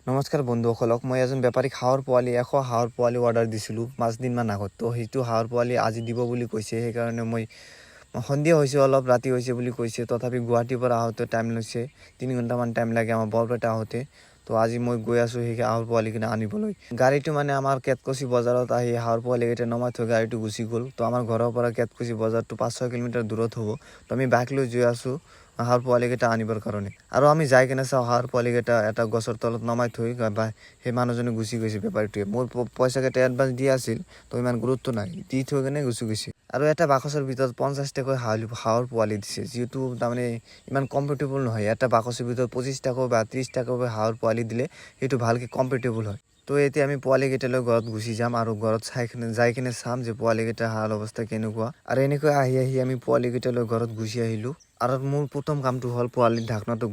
নমস্কাৰ বন্ধুসকলক মই এজন বেপাৰীক হাঁহৰ পোৱালি 100 হাঁহৰ পোৱালি অৰ্ডাৰ দিছিলোঁ 5 দিনমান আগত। তো সেইটো হাঁহৰ পোৱালি আজি দিব বুলি কৈছে, সেইকাৰণে মই সন্ধিয়া হৈছে, অলপ ৰাতি হৈছে বুলি কৈছে। তথাপি গুৱাহাটীৰ পৰা আহোঁতে টাইম লৈছে, 3 ঘণ্টামান টাইম লাগে আমাৰ বৰপেটা আহোঁতে। তো আজি মই গৈ আছোঁ সেই হাঁহৰ পোৱালিকেইটা আনিবলৈ। গাড়ীটো মানে আমাৰ কেতকুছি বজাৰত আহি হাঁহৰ পোৱালিকেইটা নমাই থৈ গাড়ীটো গুচি গ'ল। তো আমাৰ ঘৰৰ পৰা কেতকুছি বজাৰটো 5-6 কিলোমিটাৰ দূৰত হ'ব। তো আমি বাইক লৈ গৈ আছোঁ হাঁহৰ পোৱালিকেইটা আনিবৰ কাৰণে। আৰু আমি যাই কিনে চাওঁ হাঁহৰ পোৱালিকেইটা এটা গছৰ তলত নমাই থৈ বা সেই মানুহজনে গুচি গৈছে, বেপাৰীটোৱে। মোৰ পইচাকেইটা এডভান্স দিয়া আছিল, তো ইমান গুৰুত্ব নাই, দি থৈ কিনে গুচি গৈছে। আৰু এটা বাকচৰ ভিতৰত 50টাকৈ হাঁহৰ পোৱালি দিছে, যিহেতু তাৰমানে ইমান কমফৰ্টেবল নহয়। এটা বাকচৰ ভিতৰত 25টাকৈ বা 30টাকৈ হাঁহৰ পোৱালি দিলে সেইটো ভালকৈ কমফৰ্টেবল হয়। তো এতিয়া আমি পোৱালিকেইটালৈ ঘৰত গুচি যাম আৰু ঘৰত যাই কিনে চাম যে পোৱালিকেইটাৰ হাল অৱস্থা কেনেকুৱা। আৰু এনেকৈ আহি আমি পোৱালিকেইটালৈ ঘৰত গুচি আহিলোঁ। আৰু মোৰ প্ৰথম কামটো হ'ল পোৱালিৰ ঢাকনাটো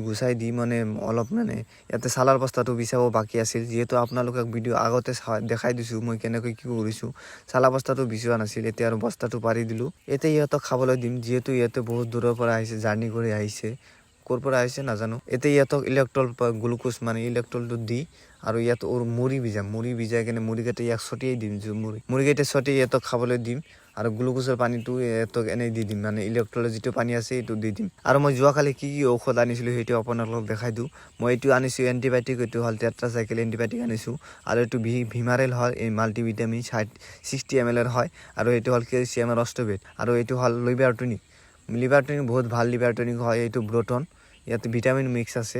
গুচাই দি মানে অলপ মানে ইয়াতে চালাৰ বস্তাটো বিচাব বাকী আছিল। যিহেতু আপোনালোকক ভিডিঅ' আগতে দেখাই দিছোঁ মই কেনেকৈ কি কৰিছোঁ। চালা বস্তাটো বিচৰা নাছিল, এতিয়া আৰু বস্তাটো পাৰি দিলোঁ। এতিয়া ইহঁতক খাবলৈ দিম, যিহেতু ইহঁতে বহুত দূৰৰ পৰা আহিছে, জাৰ্ণি কৰি আহিছে। ক'ৰ পৰা আহিছে নাজানো। এতিয়া ইহঁতক ইলেক্ট্ৰল গ্লুক'জ মানে ইলেক্ট্ৰলটো দি আৰু ইয়াত মুড়ি ভিজাই কিনে মুড়িকেইটা ইয়াক ছটিয়াই দিম। মুড়িকেইটা ছটিয়াই ইহঁতক খাবলৈ দিম আৰু গ্লুক'জৰ পানীটো ইহঁতক এনেই দি দিম, মানে ইলেক্ট্ৰলৰ যিটো পানী আছে এইটো দি দিম। আৰু মই যোৱাকালি কি ঔষধ আনিছিলোঁ সেইটো আপোনালোকক দেখাই দিওঁ। মই এইটো আনিছোঁ এণ্টিবায়'টিক, এইটো হ'ল টেট্ৰাচাইক্লিন এণ্টিবায়'টিক আনিছোঁ। আৰু এইটো ভিমাৰেল হয়, এই মাল্টিভিটামিন 60 ml হয়। আৰু এইটো হ'ল কেলছিয়ামৰ অষ্টবেট। আৰু এইটো হ'ল লিভাৰ টনিক বহুত ভাল লিভাৰ টনিক হয়। এইটো ব্ৰটন, ইয়াতে ভিটামিন মিক্স আছে।